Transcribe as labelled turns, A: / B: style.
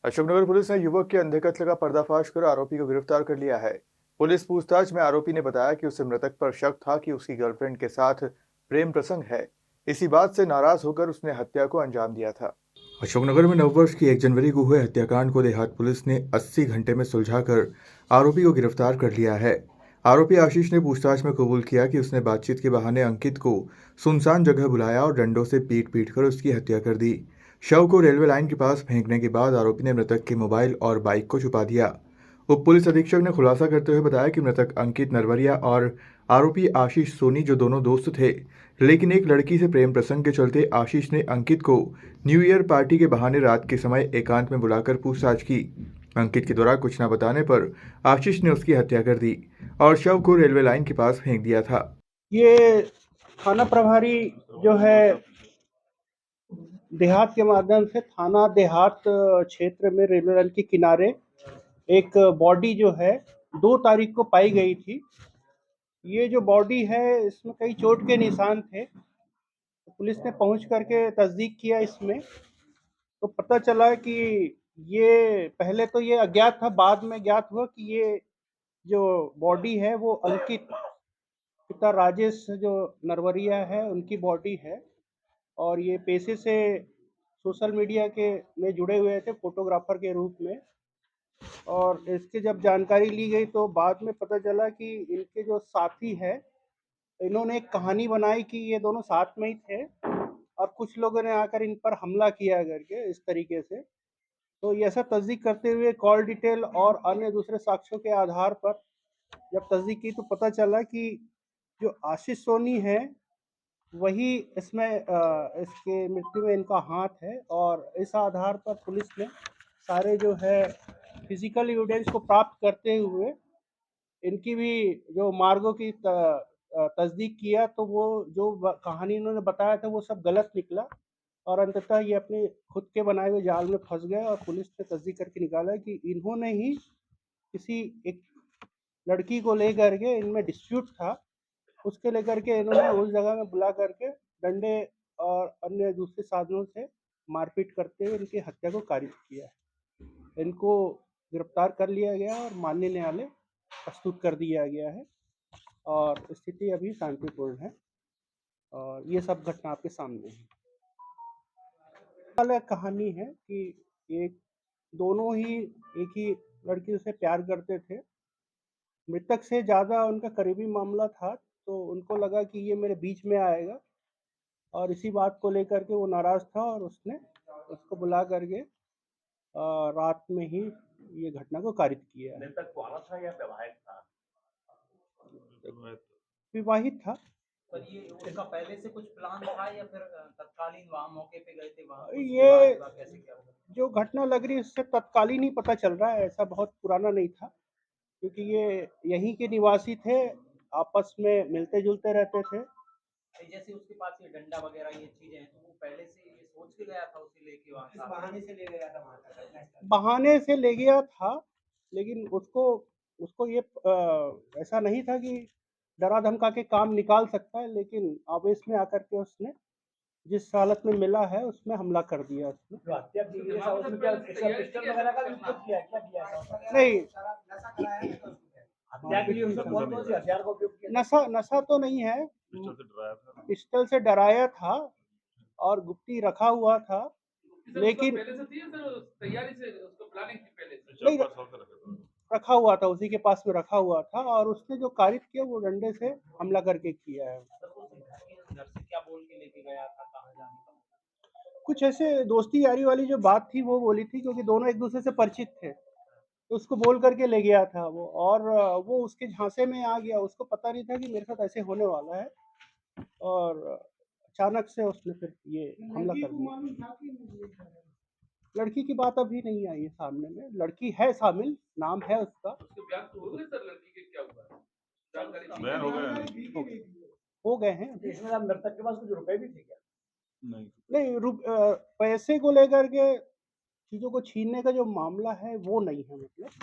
A: Ashoknagar police ने युवक के अंधे कत्ल का पर्दाफाश कर आरोपी को गिरफ्तार कर लिया है। पुलिस पूछताछ में आरोपी ने बताया कि उसे मृतक पर शक था कि उसकी गर्लफ्रेंड के साथ प्रेम प्रसंग है। इसी बात से नाराज होकर उसने हत्या को अंजाम दिया था। अशोकनगर में नववर्ष की 1 जनवरी को हुए हत्याकांड को देहात पुलिस ने 80 घंटे में सुलझाकर आरोपी को गिरफ्तार कर लिया है। आरोपी आशीष ने पूछताछ में कबूल किया कि उसने बातचीत के बहाने अंकित को सुनसान जगह बुलाया और डंडों से पीट कर उसकी हत्या कर दी। शव को रेलवे लाइन के पास फेंकने के बाद आरोपी ने मृतक के मोबाइल और बाइक को छुपा दिया। उप पुलिस अधीक्षक ने खुलासा करते हुए बताया कि मृतक अंकित नरवरिया और आरोपी आशीष सोनी जो दोनों दोस्त थे, लेकिन एक लड़की से प्रेम प्रसंग के चलते आशीष ने अंकित को न्यू ईयर पार्टी के बहाने रात के समय एकांत में बुलाकर पूछताछ की। अंकित के द्वारा कुछ न बताने पर आशीष ने उसकी हत्या कर दी और शव को रेलवे लाइन के पास फेंक दिया था।
B: ये थाना प्रभारी जो है देहात के माध्यम से थाना देहात क्षेत्र में रेलवे लाइन के किनारे एक बॉडी जो है 2 तारीख को पाई गई थी। ये जो बॉडी है इसमें कई चोट के निशान थे। तो पुलिस ने पहुंच करके तस्दीक किया इसमें, तो पता चला कि ये पहले तो ये अज्ञात था, बाद में ज्ञात हुआ कि ये जो बॉडी है वो अंकित पिता राजेश जो नरवरिया है उनकी बॉडी है। और ये पेशे से सोशल मीडिया के में जुड़े हुए थे फोटोग्राफर के रूप में। और इसकी जब जानकारी ली गई तो बाद में पता चला कि इनके जो साथी है इन्होंने एक कहानी बनाई कि ये दोनों साथ में ही थे और कुछ लोगों ने आकर इन पर हमला किया करके इस तरीके से। तो ये ऐसा तस्दीक करते हुए कॉल डिटेल और अन्य दूसरे साक्ष्यों के आधार पर जब तस्दीक की तो पता चला कि जो आशीष सोनी है वही इसमें इसके मृत्यु में इनका हाथ है। और इस आधार पर पुलिस ने सारे जो है फिजिकल एविडेंस को प्राप्त करते हुए इनकी भी जो मार्गों की तस्दीक किया तो वो जो कहानी इन्होंने बताया था वो सब गलत निकला और अंततः ये अपने खुद के बनाए हुए जाल में फंस गए। और पुलिस ने तस्दीक करके निकाला कि इन्होंने ही किसी एक लड़की को लेकर के इनमें डिस्प्यूट था, उसके लेकर के इन्होंने उस जगह में बुला करके डंडे और अन्य दूसरे साधनों से मारपीट करते हुए इनकी हत्या को कारित किया है। इनको गिरफ्तार कर लिया गया और माननीय न्यायालय प्रस्तुत कर दिया गया है और स्थिति अभी शांतिपूर्ण है और ये सब घटना आपके सामने है। अलग कहानी है कि एक दोनों ही एक ही लड़की से प्यार करते थे। मृतक से ज़्यादा उनका करीबी मामला था, तो उनको लगा कि ये मेरे बीच में आएगा और इसी बात को लेकर के वो नाराज़ था और उसने उसको बुला करके रात में ही ये घटना को कारित किया है।
C: मृतक कुआरा था या वैवाहिक था?
B: विवाहित था।
D: पर ये उसका पहले से कुछ प्लान था या फिर तत्कालीन वहाँ मौके पे गए थे वहाँ
B: ये
D: कैसे क्या हुआ?
B: जो घटना लग रही है उससे तत्कालीन ही पता चल रहा है, ऐसा बहुत पुराना नहीं था क्योंकि ये यहीं के निवासी थे, आपस में मिलते जुलते रहते थे।
D: जैसे उसके पास ये डंडा वगैरह ये चीजें हैं तो वो पहले से ये सोच के गया था उसे लेके वहाँ बहाने से ले गया था वहाँ तक?
B: बहाने से ले गया था, लेकिन उसको उसको ये ऐसा नहीं था कि डरा धमका के काम निकाल सकता है, लेकिन आवेश में आकर के उसने जिस हालत में मिला है उसमें हमला कर दिया उसने।
C: जो हत्या की गई है उसमें क्या पिस्टल वगैरह का भी उपयोग किया क्या किया था?
B: नहीं,
C: हत्या के लिए उसमें कौन-कौन से हथियार का उपयोग किया?
B: नशा तो नहीं है, पिस्टल से डराया था और गुप्ती रखा हुआ था, लेकिन
E: पहले से थी या फिर तैयारी से उसको प्लानिंग थी पहले से?
B: नहीं, रखा हुआ था, उसी के पास में रखा हुआ था और उसने जो कारित किया वो डंडे से हमला करके किया है।
D: घर से क्या बोल के लेके गया था, कहाँ जाने का?
B: कुछ ऐसे दोस्ती यारी वाली जो बात थी वो बोली थी क्योंकि दोनों एक दूसरे से परिचित थे, तो उसको बोल करके ले गया था वो। और वो उसके झांसे में आ गया, उसको पता नहीं था कि मेरे साथ ऐसे होने वाला है और अचानक से उसने फिर ये हमला कर दिया। लड़की की बात अभी नहीं आई है सामने में, लड़की है शामिल, नाम है उसका।
E: उसके बयान तो हो गए सर, लड़की के क्या हुआ जानकारी
F: बयान हो गए
B: हो गए हैं।
C: इसमें मृतक के पास कुछ रुपए भी थे क्या?
B: नहीं, पैसे को लेकर के चीज़ों को छीनने का जो मामला है वो नहीं है मतलब।